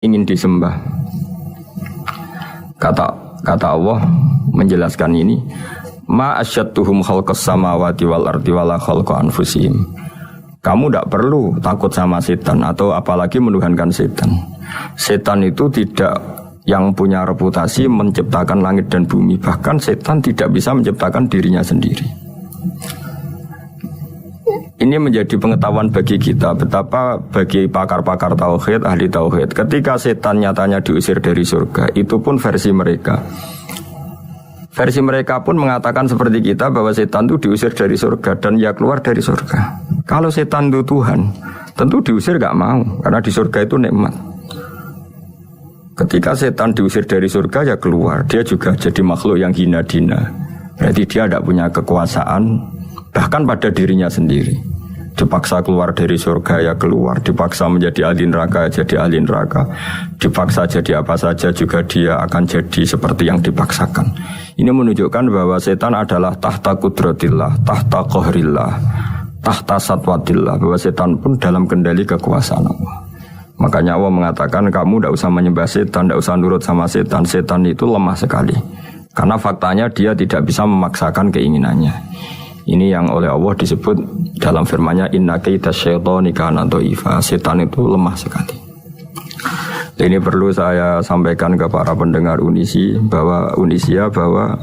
ingin disembah. Kata Allah menjelaskan ini, ma asyadtuhum khalqas samawati wal ardi wala khalqa anfusihim. Kamu tidak perlu takut sama setan atau apalagi menuhankan setan. Setan itu tidak yang punya reputasi menciptakan langit dan bumi. Bahkan setan tidak bisa menciptakan dirinya sendiri. Ini menjadi pengetahuan bagi kita betapa bagi pakar-pakar tauhid, ahli tauhid, ketika setan nyatanya diusir dari surga, itu pun versi mereka. Versi mereka pun mengatakan seperti kita bahwa setan itu diusir dari surga dan ya keluar dari surga. Kalau setan itu Tuhan, tentu diusir gak mau karena di surga itu nikmat. Ketika setan diusir dari surga ya keluar, dia juga jadi makhluk yang hina dina. Berarti dia tidak punya kekuasaan bahkan pada dirinya sendiri. Dipaksa keluar dari surga ya keluar, dipaksa menjadi ahli neraka jadi ahli neraka, dipaksa jadi apa saja juga dia akan jadi seperti yang dipaksakan. Ini menunjukkan bahwa setan adalah tahta kudratillah, tahta qahrillah, tahta satwatillah, bahwa setan pun dalam kendali kekuasaan Allah. Makanya Allah mengatakan kamu tidak usah menyembah setan, tidak usah nurut sama setan. Setan itu lemah sekali karena faktanya dia tidak bisa memaksakan keinginannya. Ini yang oleh Allah disebut dalam firman-Nya inna kaida syaitani kana dhaifa. Setan itu lemah sekali. Ini perlu saya sampaikan ke para pendengar Unisia bahwa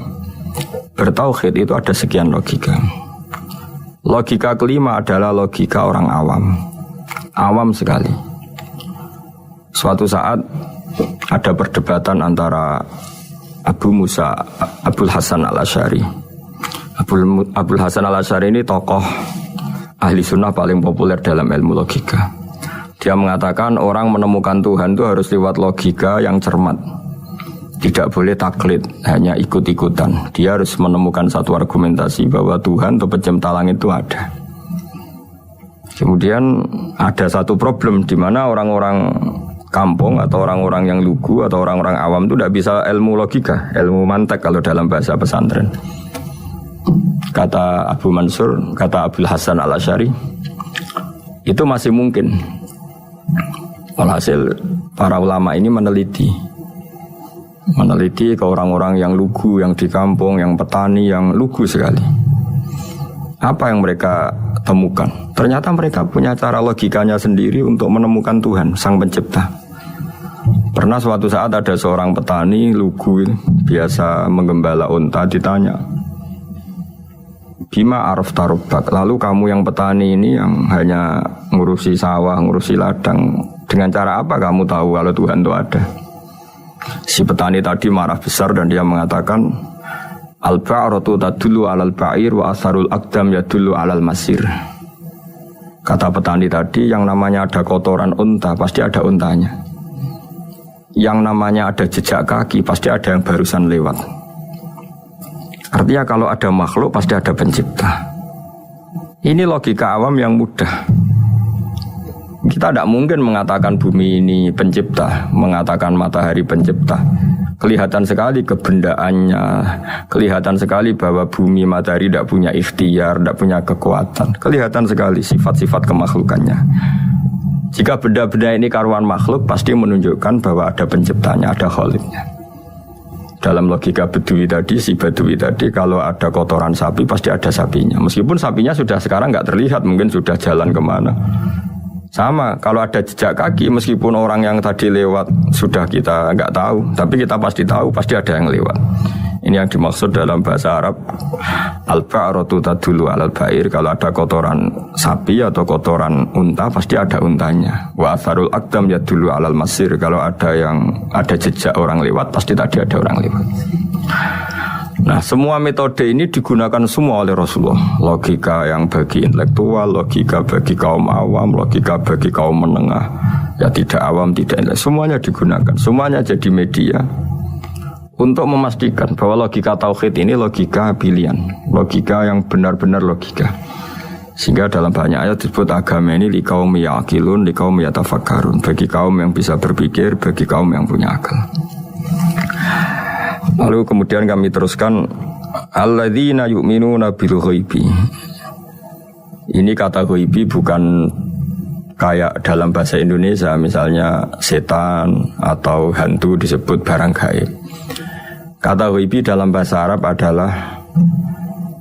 bertauhid itu ada sekian logika. Logika kelima adalah logika orang awam. Awam sekali. Suatu saat ada perdebatan antara Abul Hasan al-Asy'ari. Abul Hasan al-Asy'ari ini tokoh ahli sunnah paling populer dalam ilmu logika. Dia mengatakan orang menemukan Tuhan itu harus lewat logika yang cermat. Tidak boleh taklid, hanya ikut-ikutan. Dia harus menemukan satu argumentasi bahwa Tuhan atau pencipta langit itu ada. Kemudian ada satu problem di mana orang-orang kampung atau orang-orang yang lugu atau orang-orang awam itu tidak bisa ilmu logika, ilmu mantek kalau dalam bahasa pesantren. Kata Abu Mansur, kata Abul Hasan al-Asy'ari, itu masih mungkin. Walhasil para ulama ini meneliti ke orang-orang yang lugu, yang di kampung, yang petani, yang lugu sekali. Apa yang mereka temukan? Ternyata mereka punya cara logikanya sendiri untuk menemukan Tuhan, Sang Pencipta. Pernah suatu saat ada seorang petani lugu, biasa menggembala unta, ditanya, Bima araf tarubbak, lalu kamu yang petani ini yang hanya ngurusi sawah, ngurusi ladang, dengan cara apa kamu tahu kalau Tuhan itu ada? Si petani tadi marah besar dan dia mengatakan, Al-ba'ratu tadullu alal ba'ir wa asarul aqdam yadullu alal masir. Kata petani tadi, yang namanya ada kotoran unta, pasti ada untanya. Yang namanya ada jejak kaki, pasti ada yang barusan lewat. Artinya kalau ada makhluk pasti ada pencipta. Ini logika awam yang mudah. Kita tidak mungkin mengatakan bumi ini pencipta, mengatakan matahari pencipta. Kelihatan sekali kebendaannya, kelihatan sekali bahwa bumi matahari tidak punya ikhtiar, tidak punya kekuatan. Kelihatan sekali sifat-sifat kemakhlukannya. Jika benda-benda ini karuan makhluk, pasti menunjukkan bahwa ada penciptanya, ada khaliknya. Dalam logika Bedui tadi, si Bedui tadi, kalau ada kotoran sapi pasti ada sapinya. Meskipun sapinya sudah sekarang nggak terlihat, mungkin sudah jalan kemana. Sama, kalau ada jejak kaki, meskipun orang yang tadi lewat sudah kita nggak tahu, tapi kita pasti tahu, pasti ada yang lewat. Ini yang dimaksud dalam bahasa Arab, al-ba'ratu tadullu alal ba'ir. Kalau ada kotoran sapi atau kotoran unta, pasti ada untanya. Wa atharul aqdam yadullu alal masir. Kalau ada jejak orang lewat, pasti tadi ada orang lewat. Nah, semua metode ini digunakan semua oleh Rasulullah. Logika yang bagi intelektual, logika bagi kaum awam, logika bagi kaum menengah. Ya tidak awam, tidak intelektual. Semuanya digunakan. Semuanya jadi media untuk memastikan bahwa logika tauhid ini logika pilihan, logika yang benar-benar logika. Sehingga dalam banyak ayat disebut agama ini liqaum yaqilun, liqaum yatafakkarun, bagi kaum yang bisa berpikir, bagi kaum yang punya akal. Lalu kemudian kami teruskan alladzina yu'minuna bil ghaibi. Ini kata ghaibi bukan kayak dalam bahasa Indonesia misalnya setan atau hantu disebut barang gaib. Kata ghaibi dalam bahasa Arab adalah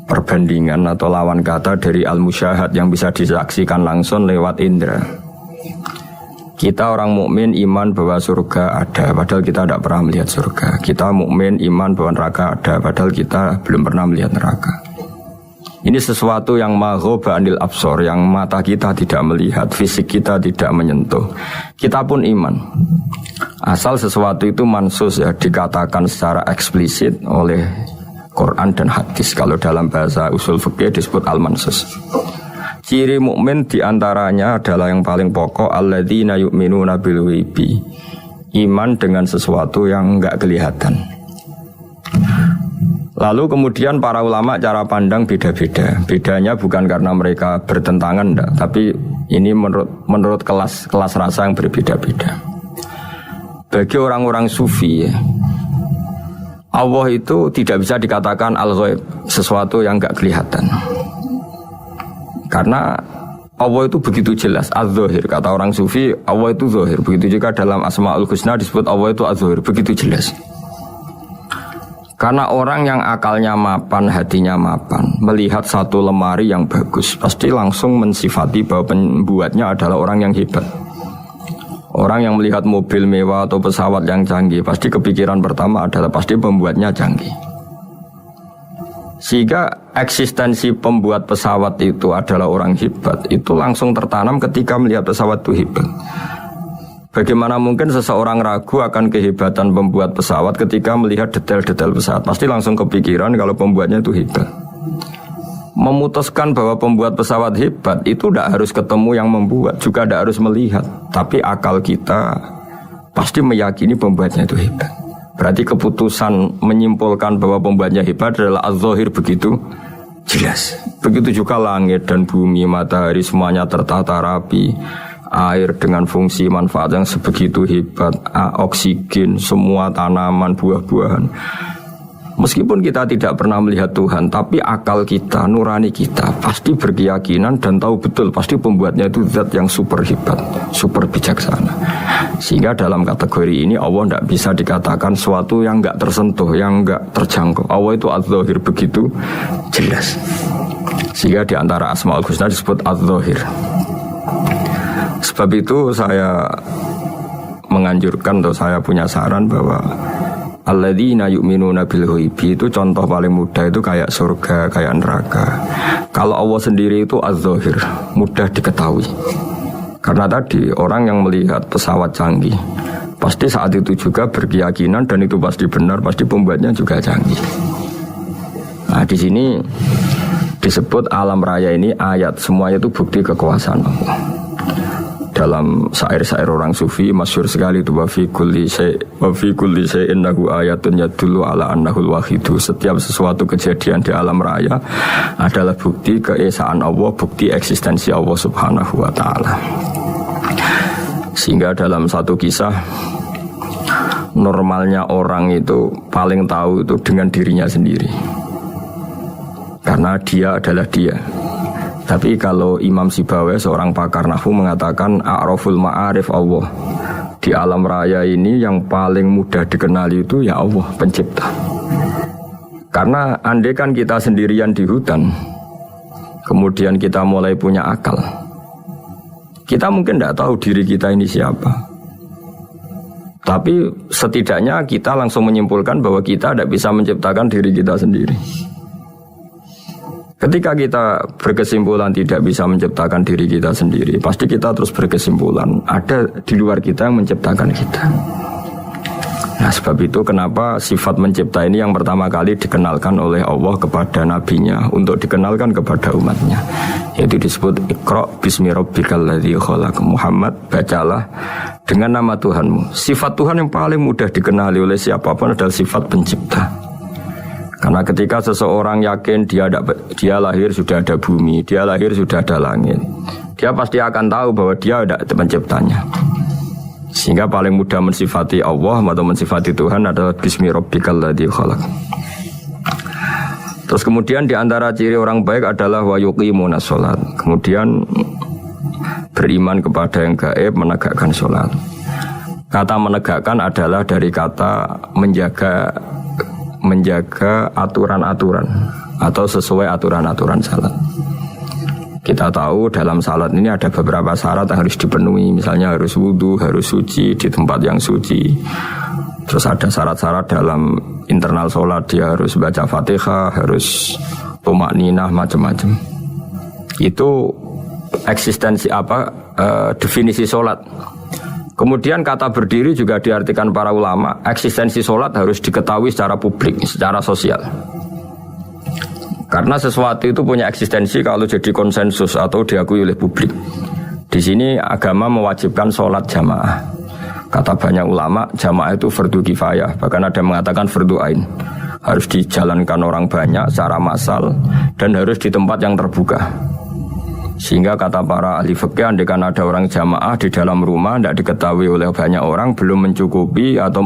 perbandingan atau lawan kata dari al-musyahad yang bisa disaksikan langsung lewat indera. Kita orang mukmin iman bahwa surga ada, padahal kita tidak pernah melihat surga. Kita mukmin iman bahwa neraka ada, padahal kita belum pernah melihat neraka. Ini sesuatu yang maghoba anil absor, yang mata kita tidak melihat, fisik kita tidak menyentuh. Kita pun iman. Asal sesuatu itu mansus ya, dikatakan secara eksplisit oleh Quran dan hadis. Kalau dalam bahasa usul fikih disebut al-mansus. Ciri mukmin diantaranya adalah yang paling pokok alladzina yu'minuna bil ghaibi. Iman dengan sesuatu yang enggak kelihatan. Lalu kemudian para ulama cara pandang beda-beda. Bedanya bukan karena mereka bertentangan enggak, tapi ini menurut kelas rasa yang berbeda-beda. Bagi orang-orang sufi, Allah itu tidak bisa dikatakan al-ghaib, sesuatu yang enggak kelihatan. Karena Allah itu begitu jelas, az-zahir. Kata orang sufi, Allah itu zahir. Begitu juga dalam Asmaul Husna disebut Allah itu az-zahir, begitu jelas. Karena orang yang akalnya mapan, hatinya mapan, melihat satu lemari yang bagus, pasti langsung mensifati bahwa pembuatnya adalah orang yang hebat. Orang yang melihat mobil mewah atau pesawat yang canggih, pasti kepikiran pertama adalah pasti pembuatnya canggih. Sehingga eksistensi pembuat pesawat itu adalah orang hebat, itu langsung tertanam ketika melihat pesawat itu hebat. Bagaimana mungkin seseorang ragu akan kehebatan pembuat pesawat ketika melihat detail-detail pesawat? Pasti langsung kepikiran kalau pembuatnya itu hebat. Memutuskan bahwa pembuat pesawat hebat itu tidak harus ketemu yang membuat, juga tidak harus melihat. Tapi akal kita pasti meyakini pembuatnya itu hebat. Berarti keputusan menyimpulkan bahwa pembuatnya hebat adalah az-zahir begitu jelas. Begitu juga langit dan bumi, matahari semuanya tertata rapi. Air dengan fungsi manfaat yang sebegitu hebat, oksigen, semua tanaman, buah-buahan. Meskipun kita tidak pernah melihat Tuhan, tapi akal kita, nurani kita pasti berkeyakinan dan tahu betul pasti pembuatnya itu zat yang super hebat, super bijaksana. Sehingga dalam kategori ini Allah tidak bisa dikatakan sesuatu yang enggak tersentuh, yang enggak terjangkau. Allah itu az-zahir begitu jelas. Sehingga di antara Asmaul Husna disebut az-zahir. Sebab itu saya menganjurkan atau saya punya saran bahwa alladzina yu'minuna bil ghaibi itu contoh paling mudah itu kayak surga, kayak neraka. Kalau Allah sendiri itu az-zahir, mudah diketahui. Karena tadi orang yang melihat pesawat canggih pasti saat itu juga berkeyakinan dan itu pasti benar, pasti pembuatnya juga canggih. Nah, di sini disebut alam raya ini ayat, semuanya itu bukti kekuasaan Allah. Dalam syair-syair orang sufi masyhur sekali itu wa fi kulli syai'in lahu ayatun yadullu ala annahul wahidu. Setiap sesuatu kejadian di alam raya adalah bukti keesaan Allah, bukti eksistensi Allah Subhanahu wa taala. Sehingga dalam satu kisah, normalnya orang itu paling tahu itu dengan dirinya sendiri. Karena dia adalah dia. Tapi kalau Imam Sibawai, seorang pakar nahwu, mengatakan a'raful ma'arif Allah. Di alam raya ini yang paling mudah dikenali itu ya Allah, pencipta. Karena andai kan kita sendirian di hutan, kemudian kita mulai punya akal, kita mungkin tidak tahu diri kita ini siapa. Tapi setidaknya kita langsung menyimpulkan bahwa kita tidak bisa menciptakan diri kita sendiri. Ketika kita berkesimpulan tidak bisa menciptakan diri kita sendiri, pasti kita terus berkesimpulan ada di luar kita yang menciptakan kita. Nah, sebab itu kenapa sifat mencipta ini yang pertama kali dikenalkan oleh Allah kepada nabinya untuk dikenalkan kepada umatnya, yaitu disebut Iqra bismi rabbikal ladzi khalaq. Muhammad, bacalah dengan nama Tuhanmu. Sifat Tuhan yang paling mudah dikenali oleh siapapun adalah sifat pencipta. Karena ketika seseorang yakin dia lahir sudah ada bumi, dia lahir sudah ada langit, dia pasti akan tahu bahwa dia ada penciptanya. Sehingga paling mudah mensifati Allah atau mensifati Tuhan adalah bismi rabbikal ladzi khalaq. Terus kemudian di antara ciri orang baik adalah wa yuqimunas shalat. Kemudian beriman kepada yang gaib, menegakkan sholat. Kata menegakkan adalah dari kata menjaga aturan-aturan atau sesuai aturan-aturan salat. Kita tahu dalam salat ini ada beberapa syarat yang harus dipenuhi. Misalnya harus wudu, harus suci di tempat yang suci. Terus ada syarat-syarat dalam internal sholat, dia harus baca Fatihah, harus tumakninah, macam-macam. Itu eksistensi definisi sholat. Kemudian kata berdiri juga diartikan para ulama, eksistensi sholat harus diketahui secara publik, secara sosial. Karena sesuatu itu punya eksistensi kalau jadi konsensus atau diakui oleh publik. Di sini agama mewajibkan sholat jamaah. Kata banyak ulama, jamaah itu fardu kifayah. Bahkan ada yang mengatakan fardu ain. Harus dijalankan orang banyak secara massal dan harus di tempat yang terbuka. Sehingga kata para ahli fikih, andaikan ada orang jamaah di dalam rumah tidak diketahui oleh banyak orang, belum mencukupi atau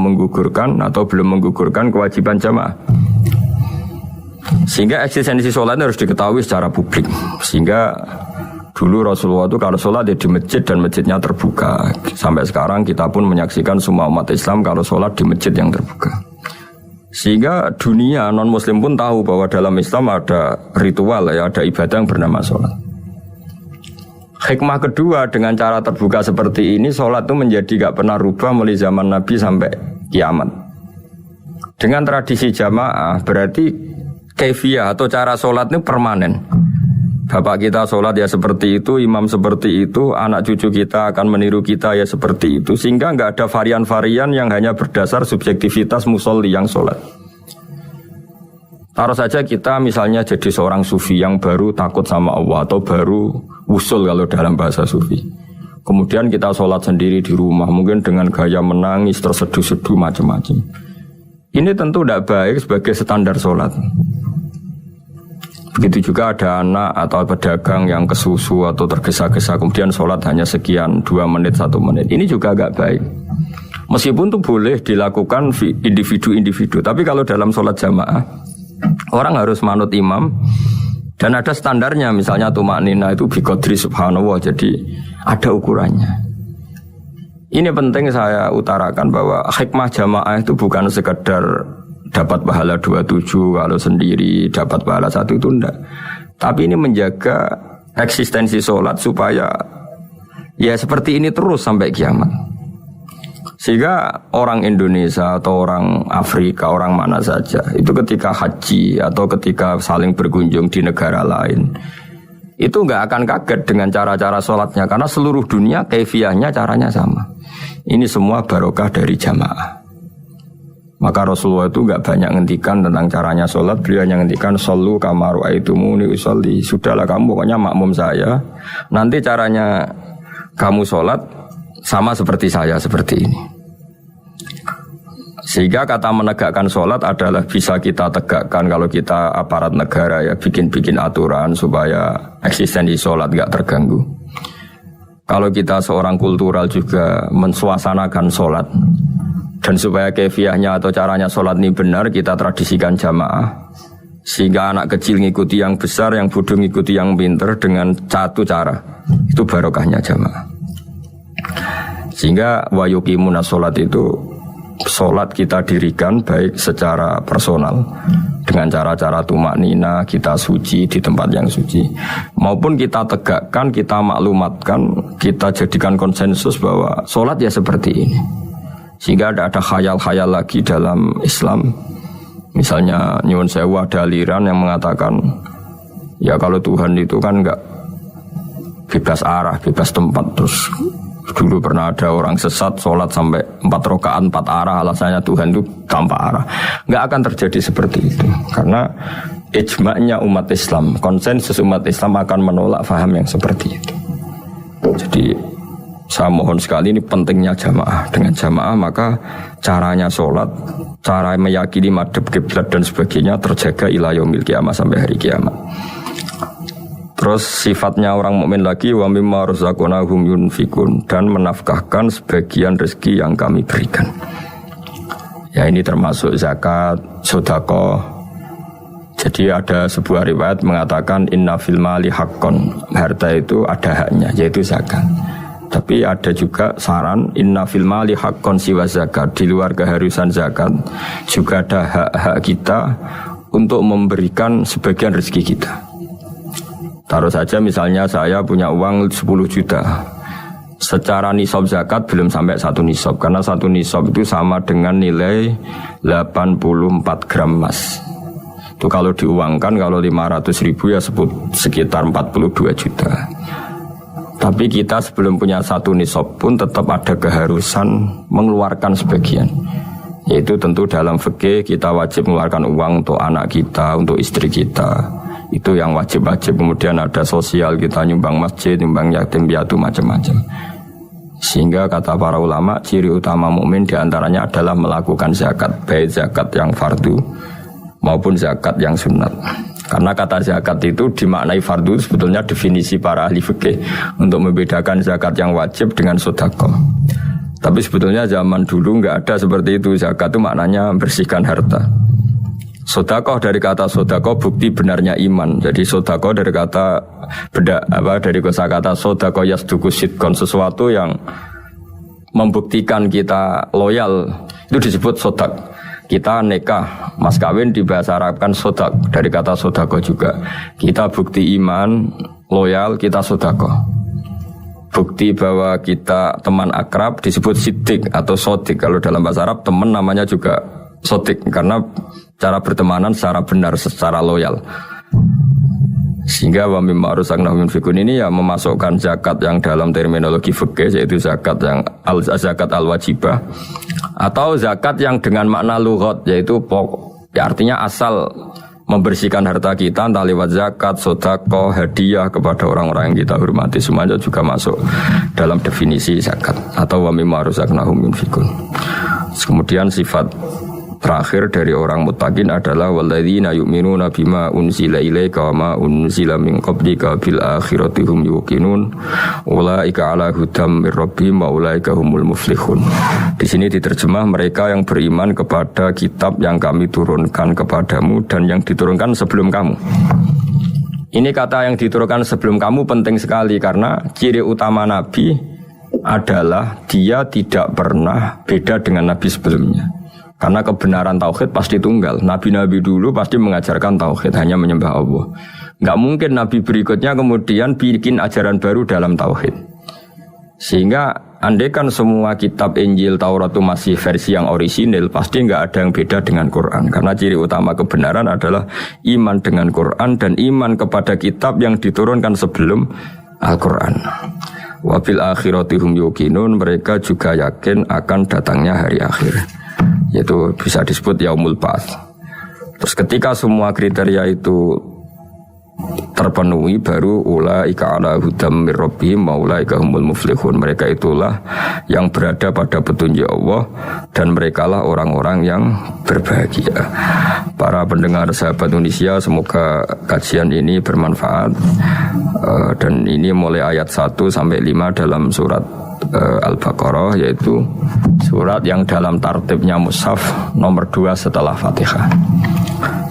belum menggugurkan kewajiban jamaah. Sehingga eksistensi sholat harus diketahui secara publik. Sehingga dulu Rasulullah itu kalau sholat ya di masjid dan masjidnya terbuka. Sampai sekarang kita pun menyaksikan semua umat Islam kalau sholat di masjid yang terbuka. Sehingga dunia non muslim pun tahu bahwa dalam Islam ada ritual, ya, ada ibadah yang bernama sholat. Hikmah kedua, dengan cara terbuka seperti ini, sholat itu menjadi gak pernah rubah mulai zaman Nabi sampai kiamat. Dengan tradisi jamaah berarti kaifiyah atau cara sholat ini permanen. Bapak kita sholat ya seperti itu, imam seperti itu, anak cucu kita akan meniru kita ya seperti itu. Sehingga nggak ada varian-varian yang hanya berdasar subjektivitas musolli yang sholat. Taruh saja kita misalnya jadi seorang sufi yang baru takut sama Allah atau baru usul kalau dalam bahasa sufi. Kemudian kita sholat sendiri di rumah, mungkin dengan gaya menangis, terseduh-seduh macam-macam. Ini tentu tidak baik sebagai standar sholat. Begitu juga ada anak atau pedagang yang kesusu atau tergesa-gesa kemudian sholat hanya sekian 2 menit 1 menit. Ini juga agak baik. Meskipun itu boleh dilakukan individu-individu. Tapi kalau dalam sholat jamaah orang harus manut imam dan ada standarnya. Misalnya tumakninah itu biqadri subhanallah. Jadi ada ukurannya. Ini penting saya utarakan bahwa hikmah jamaah itu bukan sekedar dapat pahala 27 kalau sendiri, dapat pahala 1 itu enggak. Tapi ini menjaga eksistensi sholat supaya ya seperti ini terus sampai kiamat. Sehingga orang Indonesia atau orang Afrika, orang mana saja, itu ketika haji atau ketika saling berkunjung di negara lain, itu enggak akan kaget dengan cara-cara sholatnya. Karena seluruh dunia kaifiyahnya caranya sama. Ini semua barokah dari jamaah. Maka Rasulullah itu enggak banyak ngendikan tentang caranya sholat. Beliau hanya ngendikan shollu kama ra'aitumuni usolli. Sudahlah kamu pokoknya makmum saya. Nanti caranya kamu sholat sama seperti saya, seperti ini. Sehingga kata menegakkan sholat adalah bisa kita tegakkan kalau kita aparat negara, ya bikin-bikin aturan supaya eksistensi sholat enggak terganggu. Kalau kita seorang kultural juga mensuasanakan sholat. Dan supaya kefiahnya atau caranya sholat ini benar, kita tradisikan jamaah. Sehingga anak kecil ngikuti yang besar, yang bodoh ngikuti yang pinter dengan satu cara. Itu barokahnya jamaah. Sehingga wa yuqimuna sholat itu, sholat kita dirikan baik secara personal. Dengan cara-cara tumakninah, kita suci di tempat yang suci. Maupun kita tegakkan, kita maklumatkan, kita jadikan konsensus bahwa sholat ya seperti ini. Sehingga ada khayal-khayal lagi dalam Islam. Misalnya nyuwun sewu ada aliran yang mengatakan ya kalau Tuhan itu kan enggak bebas arah, bebas tempat. Terus dulu pernah ada orang sesat sholat sampai 4 rakaat 4 arah, alasannya Tuhan itu tanpa arah. Enggak akan terjadi seperti itu. Karena ijma'nya umat Islam, konsensus umat Islam akan menolak faham yang seperti itu. Jadi saya mohon sekali, ini pentingnya jamaah. Dengan jamaah maka caranya sholat, cara meyakini madhab kiblat dan sebagainya terjaga ila yaumil qiyamah, sampai hari kiamat. Terus sifatnya orang mukmin lagi, wa mimma razaqnahum yunfikun, dan menafkahkan sebagian rezeki yang kami berikan. Ya ini termasuk zakat, sedekah. Jadi ada sebuah riwayat mengatakan inna fil mali haqqon, harta itu ada haknya yaitu zakat. Tapi ada juga saran inna fil mali haqqon siwa zakat, di luar keharusan zakat juga ada hak-hak kita untuk memberikan sebagian rezeki kita. Taruh saja misalnya saya punya uang 10 juta. Secara nisab zakat belum sampai 1 nisab, karena 1 nisab itu sama dengan nilai 84 gram emas. Itu kalau diuangkan, kalau 500.000 ya sekitar 42 juta. Tapi kita sebelum punya 1 nisab pun tetap ada keharusan mengeluarkan sebagian. Yaitu tentu dalam fikih kita wajib mengeluarkan uang untuk anak kita, untuk istri kita. Itu yang wajib-wajib. Kemudian ada sosial, kita nyumbang masjid, nyumbang yatim piatu, macam-macam. Sehingga kata para ulama, ciri utama mukmin diantaranya adalah melakukan zakat, baik zakat yang fardu maupun zakat yang sunat. Karena kata zakat itu dimaknai fardu, sebetulnya definisi para ahli fikih untuk membedakan zakat yang wajib dengan sedekah. Tapi sebetulnya zaman dulu enggak ada seperti itu. Zakat itu maknanya bersihkan harta. Sedekah dari kata sedekah bukti benarnya iman. Jadi sedekah dari kata dari kosakata sedekah yasduqu sidqan, sesuatu yang membuktikan kita loyal itu disebut sedekah. Kita nikah, mas kawin di bahasa Arab kan sodak, dari kata sodako juga. Kita bukti iman, loyal, kita sodako. Bukti bahwa kita teman akrab disebut sidik atau sodik. Kalau dalam bahasa Arab teman namanya juga sodik, karena cara bertemanan secara benar, secara loyal. Sehingga wa mimma arsaknahum yunfikun ini ya memasukkan zakat yang dalam terminologi fikih, yaitu zakat yang zakat al-wajibah, atau zakat yang dengan makna lughat, yaitu ya artinya asal membersihkan harta kita, entah lewat zakat, sedekah, hadiah kepada orang-orang yang kita hormati, semuanya juga masuk dalam definisi zakat. Atau wa mimma arsaknahum yunfikun. Kemudian sifat terakhir dari orang muttaqin adalah walladzina yu'minuna bima unzila ilaika wa ma unzila min qablika bil akhirati hum yuqinun ulaika ala hudam mir rabbihim wa ulaika humul muflihun. Di sini diterjemah mereka yang beriman kepada kitab yang kami turunkan kepadamu dan yang diturunkan sebelum kamu. Ini kata yang diturunkan sebelum kamu penting sekali, karena ciri utama Nabi adalah dia tidak pernah beda dengan Nabi sebelumnya. Karena kebenaran tauhid pasti tunggal. Nabi-nabi dulu pasti mengajarkan tauhid, hanya menyembah Allah. Enggak mungkin nabi berikutnya kemudian bikin ajaran baru dalam tauhid. Sehingga andaikan semua kitab Injil, Taurat itu masih versi yang orisinil, pasti enggak ada yang beda dengan Quran. Karena ciri utama kebenaran adalah iman dengan Quran dan iman kepada kitab yang diturunkan sebelum Al-Quran. Wabil akhiratihum yuqinun, mereka juga yakin akan datangnya hari akhir, yaitu bisa disebut yaumul ba'ats. Terus ketika semua kriteria itu terpenuhi, baru ulaika ala hudam mir rabbihim wa ulaika humul muflihun. Mereka itulah yang berada pada petunjuk Allah dan merekalah orang-orang yang berbahagia. Para pendengar sahabat Indonesia, semoga kajian ini bermanfaat. Dan ini mulai ayat 1 sampai 5 dalam surat Al-Baqarah, yaitu surat yang dalam tartibnya mushaf nomor 2 setelah Fatihah.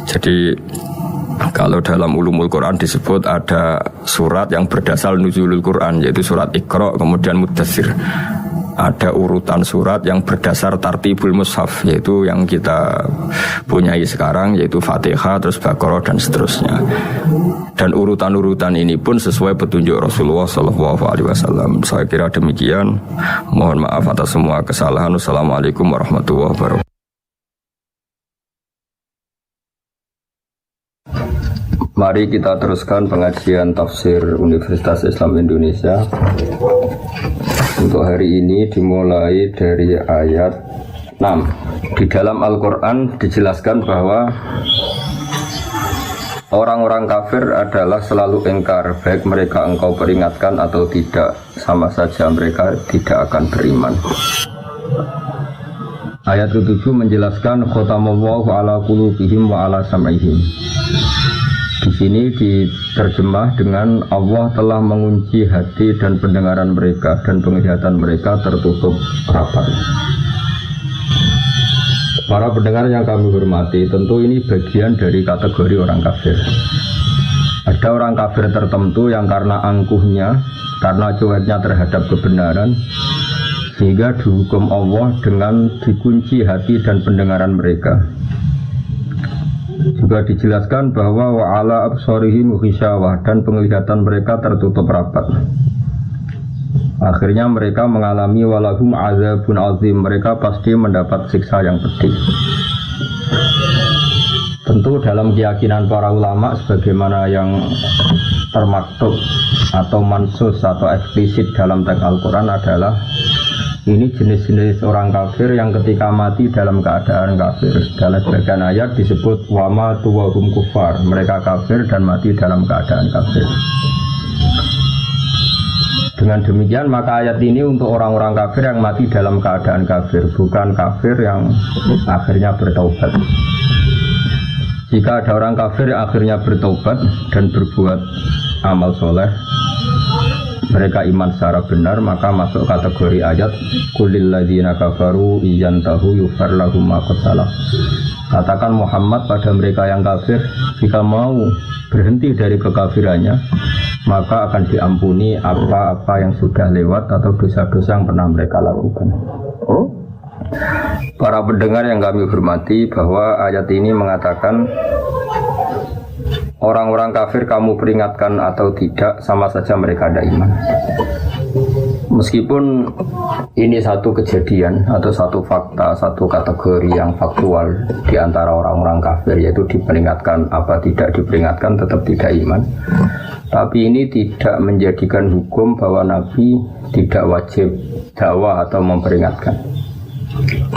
Jadi kalau dalam ulumul Quran disebut ada surat yang berdasar nuzulul Quran, yaitu surat Iqra, kemudian Muddatsir. Ada urutan surat yang berdasar tartibul mushaf, yaitu yang kita punyai sekarang, yaitu Fatihah, terus Baqarah dan seterusnya. Dan urutan-urutan ini pun sesuai petunjuk Rasulullah SAW. Saya kira demikian. Mohon maaf atas semua kesalahan. Wassalamualaikum warahmatullahi wabarakatuh. Mari kita teruskan pengajian tafsir Universitas Islam Indonesia. Untuk hari ini dimulai dari ayat 6. Di dalam Al-Quran dijelaskan bahwa orang-orang kafir adalah selalu ingkar, baik mereka engkau peringatkan atau tidak, sama saja mereka tidak akan beriman. Ayat ke-7 menjelaskan khotamallahu ala qulubihim wa ala sam'ihim. Di sini diterjemah dengan Allah telah mengunci hati dan pendengaran mereka dan penglihatan mereka tertutup rapat. Para pendengar yang kami hormati, tentu ini bagian dari kategori orang kafir. Ada orang kafir tertentu yang karena angkuhnya, karena cueknya terhadap kebenaran, sehingga dihukum Allah dengan dikunci hati dan pendengaran mereka. Juga dijelaskan bahwa wa'ala absarihim ghisyawah, dan penglihatan mereka tertutup rapat. Akhirnya mereka mengalami walahum azabun azim, mereka pasti mendapat siksa yang pedih. Tentu dalam keyakinan para ulama sebagaimana yang termaktub atau mansus atau eksplisit dalam teks Al-Quran adalah ini jenis-jenis orang kafir yang ketika mati dalam keadaan kafir. Dalam sebagian ayat disebut wama tuwahum kufar, mereka kafir dan mati dalam keadaan kafir. Dengan demikian maka ayat ini untuk orang-orang kafir yang mati dalam keadaan kafir, bukan kafir yang akhirnya bertaubat. Jika ada orang kafir yang akhirnya bertaubat dan berbuat amal soleh, mereka iman secara benar, maka masuk kategori ayat qulil ladzina kafaru iyantahu yufar lahum ma qad salaf. Katakan Muhammad pada mereka yang kafir, jika mau berhenti dari kekafirannya, maka akan diampuni apa-apa yang sudah lewat atau dosa-dosa yang pernah mereka lakukan. Para pendengar yang kami hormati, bahwa ayat ini mengatakan orang-orang kafir kamu peringatkan atau tidak, sama saja mereka ada iman. Meskipun ini satu kejadian atau satu fakta, satu kategori yang faktual di antara orang-orang kafir, yaitu diperingatkan apa tidak diperingatkan tetap tidak iman. Tapi ini tidak menjadikan hukum bahwa Nabi tidak wajib dakwah atau memperingatkan.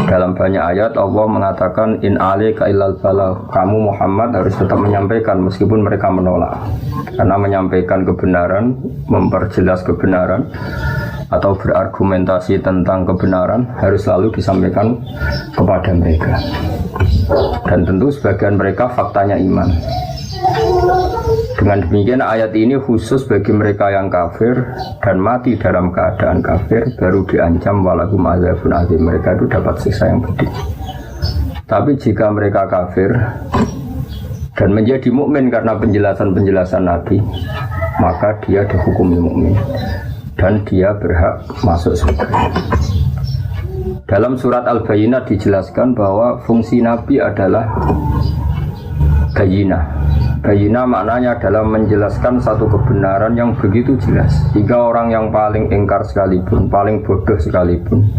Dalam banyak ayat Allah mengatakan in alaika illal balag, kamu Muhammad harus tetap menyampaikan meskipun mereka menolak. Karena menyampaikan kebenaran, memperjelas kebenaran atau berargumentasi tentang kebenaran harus selalu disampaikan kepada mereka. Dan tentu sebagian mereka faktanya iman. Dengan demikian ayat ini khusus bagi mereka yang kafir dan mati dalam keadaan kafir, baru diancam walahum azabun azim, mereka itu dapat siksa yang pedih. Tapi jika mereka kafir dan menjadi mukmin karena penjelasan-penjelasan Nabi, maka dia dihukumi mukmin dan dia berhak masuk surga. Dalam surat Al-Bayyinah dijelaskan bahwa fungsi Nabi adalah bayyinah. Bayyinah maknanya adalah menjelaskan satu kebenaran yang begitu jelas, sehingga orang yang paling ingkar sekalipun, paling bodoh sekalipun,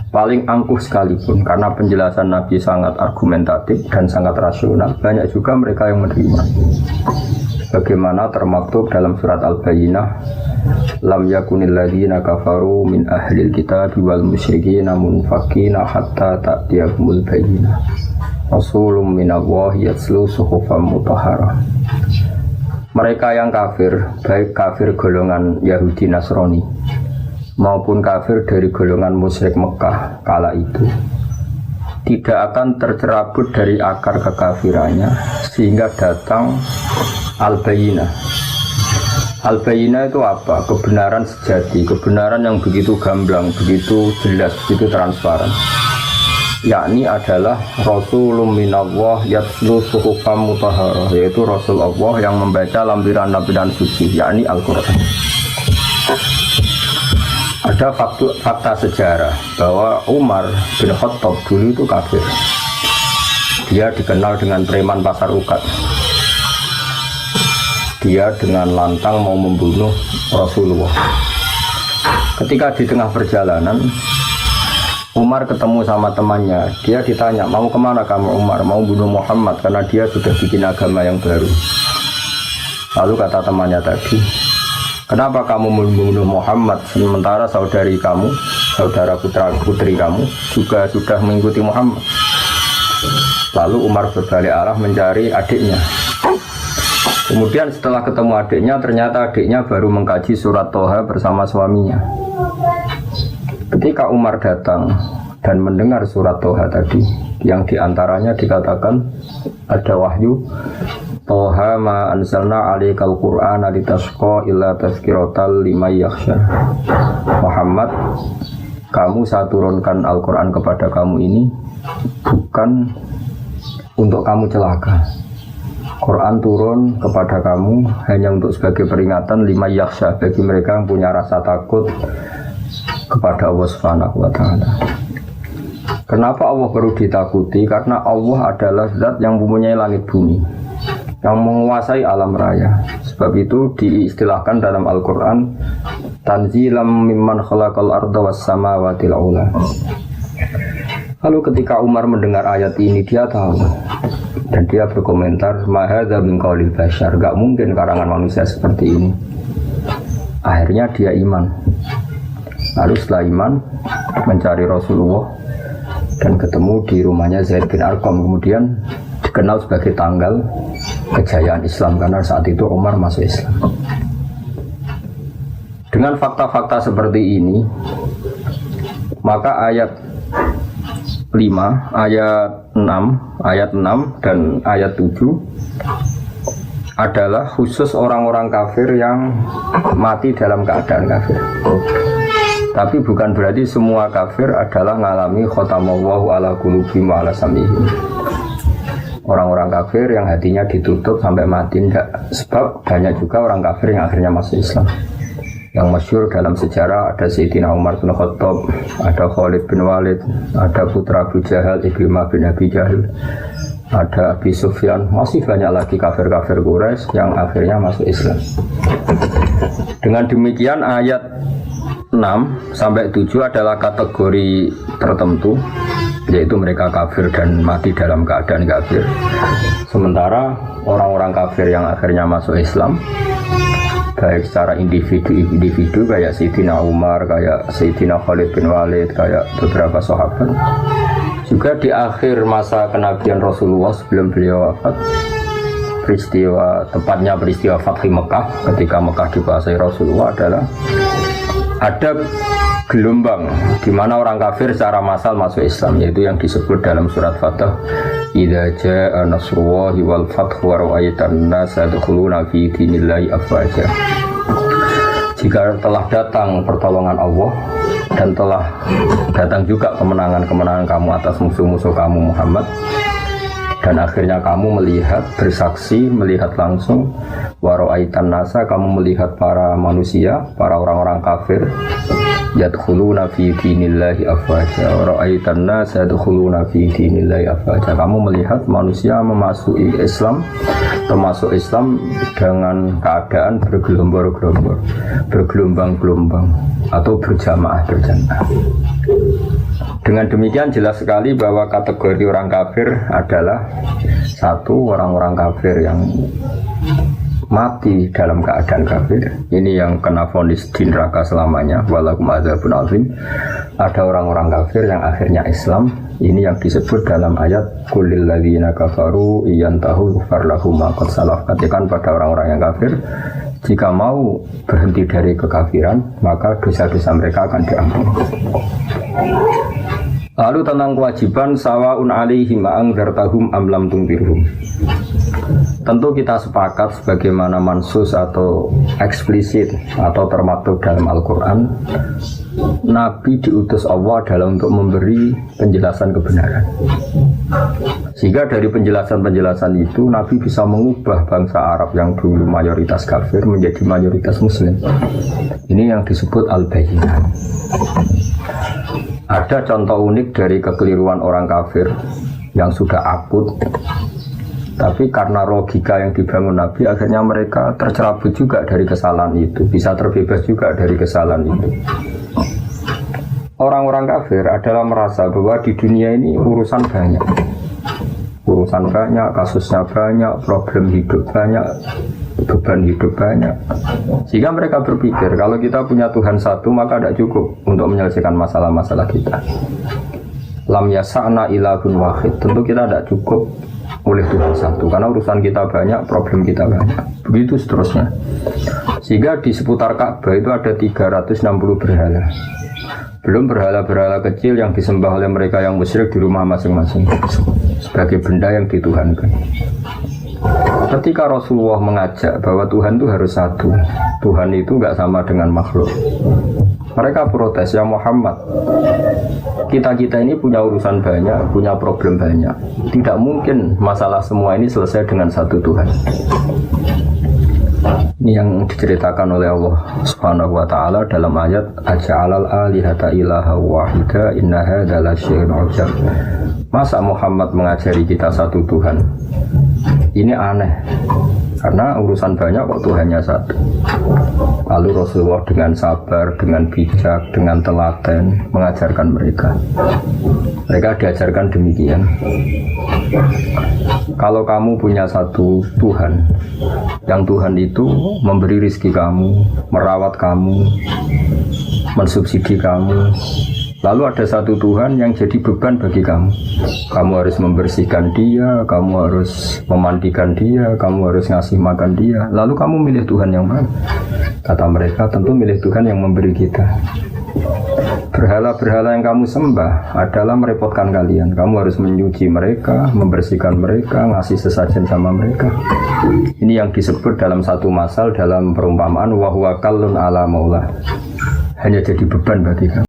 paling angkuh sekalipun, karena penjelasan Nabi sangat argumentatif dan sangat rasional, banyak juga mereka yang menerima. Bagaimana termaktub dalam surat Al-Bayyinah, lam yakunil ladzina kafaru min ahlil kitabi wal musyrikin munfakina hatta ta'tiyahumul bayyinah rasulun minallahi yatslu suhufan mutahharah. Mereka yang kafir, baik kafir golongan Yahudi Nasrani maupun kafir dari golongan musyrik Mekah kala itu, tidak akan tercerabut dari akar kekafirannya sehingga datang Al-Bayyinah. Al-Bayyinah itu apa? Kebenaran sejati, kebenaran yang begitu gamblang, begitu jelas, begitu transparan. Yakni adalah Rasulun minallah yatslu suhufan mutahharah, yaitu Rasul Allah yang membaca lampiran-lampiran suci, yakni Al-Quran. Ada fakta sejarah bahwa Umar bin Khattab dulu itu kafir. Dia dikenal dengan preman pasar ukat. Dia dengan lantang mau membunuh Rasulullah. Ketika di tengah perjalanan, Umar ketemu sama temannya. Dia ditanya, mau kemana kamu Umar? Mau bunuh Muhammad karena dia sudah bikin agama yang baru. Lalu kata temannya tadi, kenapa kamu membunuh Muhammad sementara saudari kamu, saudara putri kamu juga sudah mengikuti Muhammad? Lalu Umar berbalik arah mencari adiknya. Kemudian setelah ketemu adiknya, ternyata adiknya baru mengkaji surat Toha bersama suaminya. Ketika Umar datang dan mendengar surat Toha tadi, yang diantaranya dikatakan ada wahyu, Toha ma anzalna alaikal Qur'ana litasqa illa tazkiratal liman yakhsha. Muhammad, kamu saya turunkan Al-Quran kepada kamu ini bukan untuk kamu celaka. Quran turun kepada kamu hanya untuk sebagai peringatan lima yakhsha, bagi mereka yang punya rasa takut kepada Allah Subhanahu wa taala. Kenapa Allah perlu ditakuti? Karena Allah adalah zat yang mempunyai langit bumi, yang menguasai alam raya. Sebab itu diistilahkan dalam Al-Quran tanzilam mimman khalaqal arda was samawati ula. Lalu ketika Umar mendengar ayat ini, dia tahu dan dia berkomentar, mahadza min qaulil bashar, gak mungkin karangan manusia seperti ini. Akhirnya dia iman. Lalu setelah iman mencari Rasulullah dan ketemu di rumahnya Zaid bin Arqam, kemudian dikenal sebagai tanggal kejayaan Islam karena saat itu Umar masuk Islam. Dengan fakta-fakta seperti ini, maka ayat 5, ayat 6 dan ayat 7 adalah khusus orang-orang kafir yang mati dalam keadaan kafir. Tapi bukan berarti semua kafir adalah ngalami khotamallahu ala qulubihim wa ala sam'ihim. Orang-orang kafir yang hatinya ditutup sampai mati enggak. Sebab banyak juga orang kafir yang akhirnya masuk Islam. Yang masyhur dalam sejarah ada Sayyidina Umar bin Khattab, ada Khalid bin Walid, ada putra Abu Jahal, Ikrimah bin Abi Jahil, ada Abi Sufyan, masih banyak lagi kafir-kafir Quraisy yang akhirnya masuk Islam. Dengan demikian ayat 6 sampai 7 adalah kategori tertentu, yaitu mereka kafir dan mati dalam keadaan kafir. Sementara orang-orang kafir yang akhirnya masuk Islam, baik secara individu kayak Sayyidina Umar, kayak Sayyidina Khalid bin Walid, kayak beberapa sahabat, juga di akhir masa kenabian Rasulullah sebelum beliau wafat, tepatnya peristiwa Fathi Mekah, ketika Mekah dikuasai Rasulullah, adalah ada gelombang di mana orang kafir secara massal masuk Islam, yaitu yang disebut dalam surat Fatah, idza jaa nasrullahi wal fathu wa ra'aitan nasa yadkhuluna fi dinillahi afwaja. Jika telah datang pertolongan Allah dan telah datang juga kemenangan-kemenangan kamu atas musuh-musuh kamu Muhammad, dan akhirnya kamu melihat, bersaksi, melihat langsung, wa ra'aitan nasa, kamu melihat para manusia, para orang-orang kafir, yadkhuluna fi dinillahi afwaja, wa ra'aitan nasa yadkhuluna fi dinillahi afwaja. Kamu melihat manusia memasuki Islam, termasuk Islam dengan keadaan bergelombang-gelombang, bergelombang-gelombang atau berjamaah-berjamaah. Dengan demikian jelas sekali bahwa kategori orang kafir adalah satu, orang-orang kafir yang mati dalam keadaan kafir, ini yang kena vonis di neraka selamanya, walakum adzabun azim. Ada orang-orang kafir yang akhirnya Islam, ini yang disebut dalam ayat qulil ladzina kafaru iyantahu yughfar lahum ma qad salaf. Katakan pada orang-orang yang kafir, jika mau berhenti dari kekafiran, maka dosa-dosa mereka akan diampuni. Lalu tentang kewajiban sawaun alaihim ma'angdartahum am lam tungdirhum. Tentu kita sepakat sebagaimana mansus atau eksplisit atau termaktub dalam Al-Quran, Nabi diutus Allah adalah untuk memberi penjelasan kebenaran. Sehingga dari penjelasan-penjelasan itu Nabi bisa mengubah bangsa Arab yang dulu mayoritas kafir menjadi mayoritas Muslim. Ini yang disebut Al-Bayyinah. Ada contoh unik dari kekeliruan orang kafir yang sudah akut, tapi karena logika yang dibangun Nabi, akhirnya mereka tercerabut juga dari kesalahan itu, bisa terbebas juga dari kesalahan itu. Orang-orang kafir adalah merasa bahwa di dunia ini urusan banyak, kasusnya banyak, problem hidup banyak, beban hidup banyak, sehingga mereka berpikir kalau kita punya Tuhan satu maka tidak cukup untuk menyelesaikan masalah-masalah kita. Lam yasa'na ilahun wahid, tentu kita tidak cukup oleh Tuhan satu karena urusan kita banyak, problem kita banyak, begitu seterusnya. Sehingga di seputar Ka'bah itu ada 360 berhala, belum berhala-berhala kecil yang disembah oleh mereka yang musyrik di rumah masing-masing sebagai benda yang dituhankan. Ketika Rasulullah mengajak bahwa Tuhan itu harus satu, Tuhan itu nggak sama dengan makhluk, mereka protes, ya Muhammad, kita ini punya urusan banyak, punya problem banyak. Tidak mungkin masalah semua ini selesai dengan satu Tuhan. Ini yang diceritakan oleh Allah Subhanahu wa taala dalam ayat aja'alal alihata ilaha wahida inna hadza lasyai'un 'ujab. Masa Muhammad mengajari kita satu Tuhan? Ini aneh. Karena urusan banyak kok Tuhannya satu. Lalu Rasulullah dengan sabar, dengan bijak, dengan telaten mengajarkan mereka. Mereka diajarkan demikian. Kalau kamu punya satu Tuhan, yang Tuhan itu memberi rizki kamu, merawat kamu, mensubsidi kamu. Lalu ada satu Tuhan yang jadi beban bagi kamu. Kamu harus membersihkan dia, kamu harus memandikan dia, kamu harus ngasih makan dia. Lalu kamu milih Tuhan yang mana? Kata mereka, tentu milih Tuhan yang memberi kita. Berhala-berhala yang kamu sembah adalah merepotkan kalian. Kamu harus menyuci mereka, membersihkan mereka, ngasih sesajen sama mereka. Ini yang disebut dalam satu masal dalam perumpamaan wa huwa kallun ala maula. Hanya jadi beban bagi kamu.